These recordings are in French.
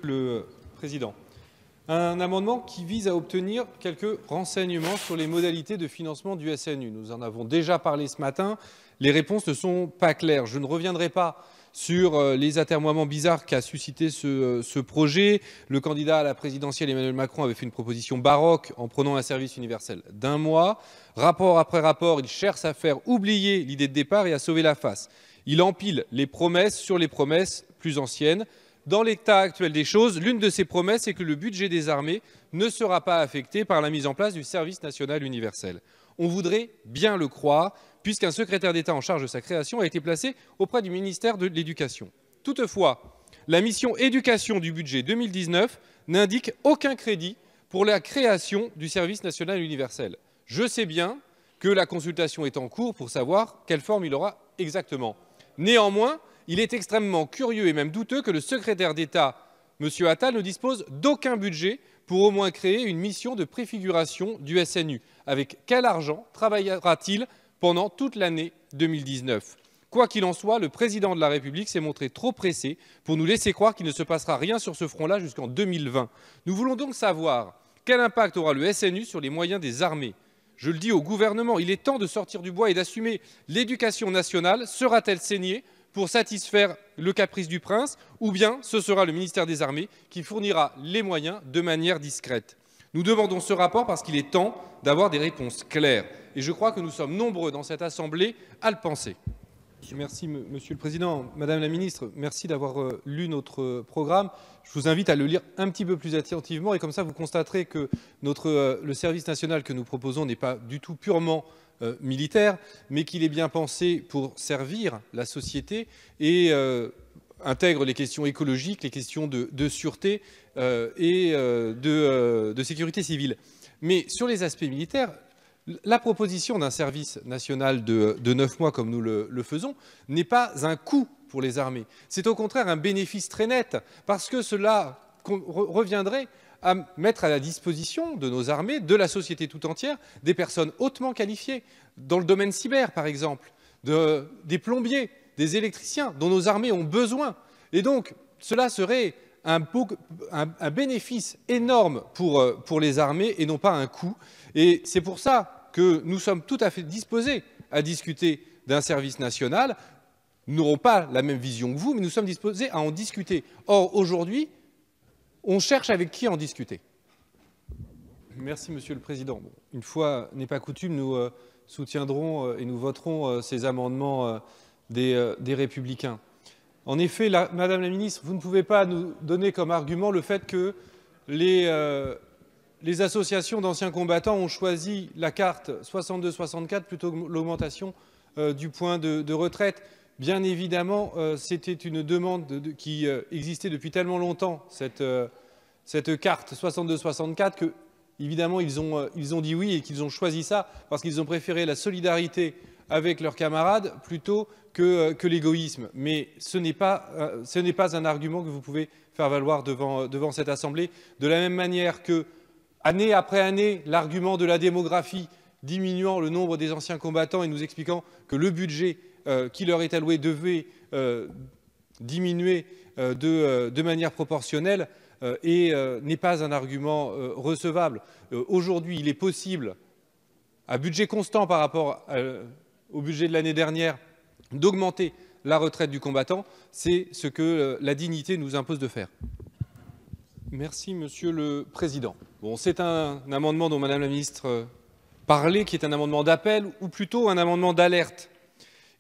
le Président. Un amendement qui vise à obtenir quelques renseignements sur les modalités de financement du SNU. Nous en avons déjà parlé ce matin. Les réponses ne sont pas claires. Je ne reviendrai pas sur les atermoiements bizarres qu'a suscité ce projet. Le candidat à la présidentielle Emmanuel Macron avait fait une proposition baroque en prenant un service universel d'1 mois. Rapport après rapport, il cherche à faire oublier l'idée de départ et à sauver la face. Il empile les promesses sur les promesses plus anciennes. Dans l'état actuel des choses, l'une de ces promesses est que le budget des armées ne sera pas affecté par la mise en place du service national universel. On voudrait bien le croire, puisqu'un secrétaire d'État en charge de sa création a été placé auprès du ministère de l'Éducation. Toutefois, la mission éducation du budget 2019 n'indique aucun crédit pour la création du service national universel. Je sais bien que la consultation est en cours pour savoir quelle forme il aura exactement. Néanmoins, il est extrêmement curieux et même douteux que le secrétaire d'État, M. Attal, ne dispose d'aucun budget pour au moins créer une mission de préfiguration du SNU. Avec quel argent travaillera-t-il pendant toute l'année 2019 ? Quoi qu'il en soit, le président de la République s'est montré trop pressé pour nous laisser croire qu'il ne se passera rien sur ce front-là jusqu'en 2020. Nous voulons donc savoir quel impact aura le SNU sur les moyens des armées. Je le dis au gouvernement, il est temps de sortir du bois et d'assumer. L'éducation nationale sera-t-elle saignée pour satisfaire le caprice du prince, ou bien ce sera le ministère des Armées qui fournira les moyens de manière discrète. Nous demandons ce rapport parce qu'il est temps d'avoir des réponses claires. Et je crois que nous sommes nombreux dans cette Assemblée à le penser. Merci, Monsieur le Président. Madame la Ministre, merci d'avoir lu notre programme. Je vous invite à le lire un petit peu plus attentivement et comme ça vous constaterez que le service national que nous proposons n'est pas du tout purement militaire, mais qu'il est bien pensé pour servir la société et intègre les questions écologiques, les questions de sûreté et de sécurité civile. Mais sur les aspects militaires, la proposition d'un service national de 9 mois, comme nous le faisons, n'est pas un coût pour les armées. C'est au contraire un bénéfice très net, parce que cela reviendrait à mettre à la disposition de nos armées, de la société tout entière, des personnes hautement qualifiées, dans le domaine cyber par exemple, des plombiers, des électriciens, dont nos armées ont besoin. Et donc, cela serait un bénéfice énorme pour les armées et non pas un coût. Et c'est pour ça que nous sommes tout à fait disposés à discuter d'un service national. Nous n'aurons pas la même vision que vous, mais nous sommes disposés à en discuter. Or, aujourd'hui, on cherche avec qui en discuter. Merci, Monsieur le Président. Bon, une fois n'est pas coutume, nous soutiendrons et nous voterons ces amendements des Républicains. En effet, Madame la Ministre, vous ne pouvez pas nous donner comme argument le fait que les associations d'anciens combattants ont choisi la carte 62-64 plutôt que l'augmentation du point de retraite. Bien évidemment, c'était une demande qui existait depuis tellement longtemps, cette carte 62-64, que évidemment ils ont dit oui et qu'ils ont choisi ça parce qu'ils ont préféré la solidarité avec leurs camarades plutôt que l'égoïsme. Mais ce n'est pas un argument que vous pouvez faire valoir devant cette Assemblée, de la même manière que, année après année, l'argument de la démographie diminuant le nombre des anciens combattants et nous expliquant que le budget qui leur est alloué devait diminuer de manière proportionnelle n'est pas un argument recevable. Aujourd'hui, il est possible, à budget constant par rapport au budget de l'année dernière, d'augmenter la retraite du combattant. C'est ce que la dignité nous impose de faire. Merci, Monsieur le Président. Bon, c'est un amendement dont Madame la Ministre parlait, qui est un amendement d'appel ou plutôt un amendement d'alerte.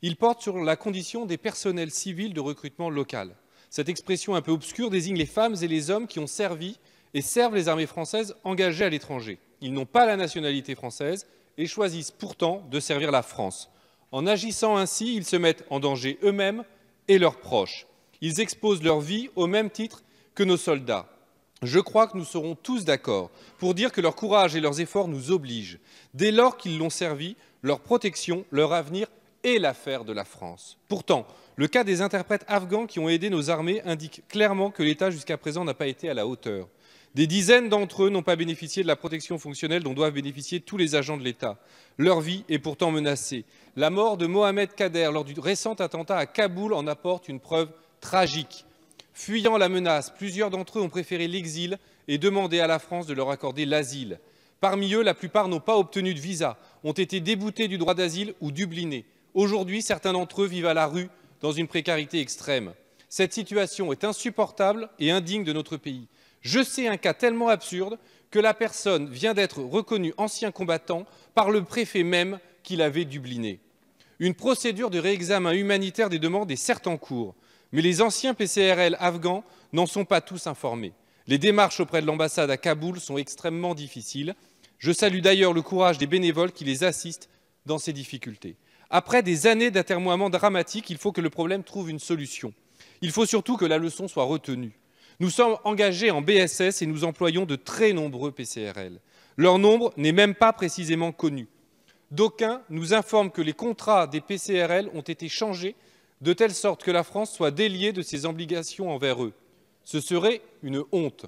Il porte sur la condition des personnels civils de recrutement local. Cette expression un peu obscure désigne les femmes et les hommes qui ont servi et servent les armées françaises engagées à l'étranger. Ils n'ont pas la nationalité française et choisissent pourtant de servir la France. En agissant ainsi, ils se mettent en danger eux-mêmes et leurs proches. Ils exposent leur vie au même titre que nos soldats. Je crois que nous serons tous d'accord pour dire que leur courage et leurs efforts nous obligent. Dès lors qu'ils l'ont servi, leur protection, leur avenir est l'affaire de la France. Pourtant, le cas des interprètes afghans qui ont aidé nos armées indique clairement que l'État jusqu'à présent n'a pas été à la hauteur. Des dizaines d'entre eux n'ont pas bénéficié de la protection fonctionnelle dont doivent bénéficier tous les agents de l'État. Leur vie est pourtant menacée. La mort de Mohamed Kader lors du récent attentat à Kaboul en apporte une preuve tragique. Fuyant la menace, plusieurs d'entre eux ont préféré l'exil et demandé à la France de leur accorder l'asile. Parmi eux, la plupart n'ont pas obtenu de visa, ont été déboutés du droit d'asile ou dublinés. Aujourd'hui, certains d'entre eux vivent à la rue dans une précarité extrême. Cette situation est insupportable et indigne de notre pays. Je sais un cas tellement absurde que la personne vient d'être reconnue ancien combattant par le préfet même qui l'avait dubliné. Une procédure de réexamen humanitaire des demandes est certes en cours, mais les anciens PCRL afghans n'en sont pas tous informés. Les démarches auprès de l'ambassade à Kaboul sont extrêmement difficiles. Je salue d'ailleurs le courage des bénévoles qui les assistent dans ces difficultés. Après des années d'atermoiements dramatiques, il faut que le problème trouve une solution. Il faut surtout que la leçon soit retenue. Nous sommes engagés en BSS et nous employons de très nombreux PCRL. Leur nombre n'est même pas précisément connu. D'aucuns nous informent que les contrats des PCRL ont été changés de telle sorte que la France soit déliée de ses obligations envers eux. Ce serait une honte.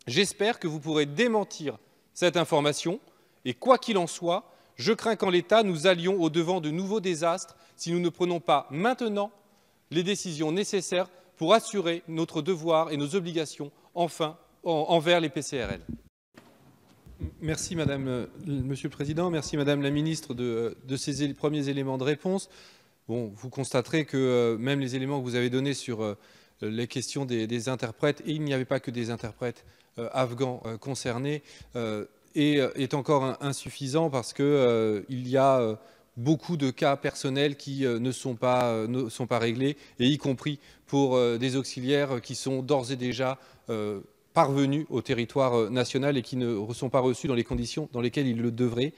J'espère que vous pourrez démentir cette information et quoi qu'il en soit, je crains qu'en l'état, nous allions au-devant de nouveaux désastres si nous ne prenons pas maintenant les décisions nécessaires pour assurer notre devoir et nos obligations envers les PCRL. Merci Monsieur le Président, merci Madame la Ministre de ces premiers éléments de réponse. Bon, vous constaterez que même les éléments que vous avez donnés sur les questions des interprètes, et il n'y avait pas que des interprètes afghans concernés, est encore insuffisant parce qu'il y a beaucoup de cas personnels qui ne sont pas réglés, et y compris pour des auxiliaires qui sont d'ores et déjà parvenus au territoire national et qui ne sont pas reçus dans les conditions dans lesquelles ils le devraient.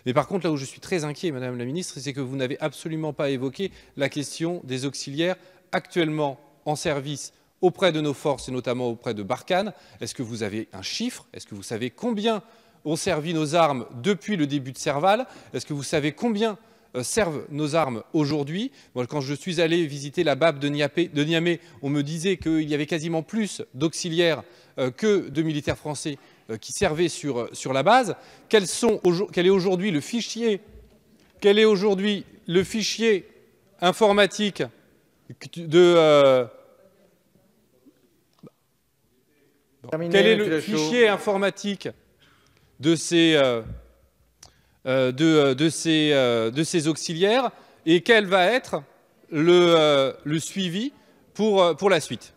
Mais par contre, là où je suis très inquiet, Madame la Ministre, c'est que vous n'avez absolument pas évoqué la question des auxiliaires actuellement en service auprès de nos forces, et notamment auprès de Barkhane. Est-ce que vous avez un chiffre? Est-ce que vous savez combien ont servi nos armes depuis le début de Serval? Est-ce que vous savez combien servent nos armes aujourd'hui? Moi, quand je suis allé visiter la BAP de Niamey, on me disait qu'il y avait quasiment plus d'auxiliaires que de militaires français qui servaient sur la base. Quel est aujourd'hui le fichier informatique de quel est le fichier informatique de ces auxiliaires et quel va être le suivi pour la suite?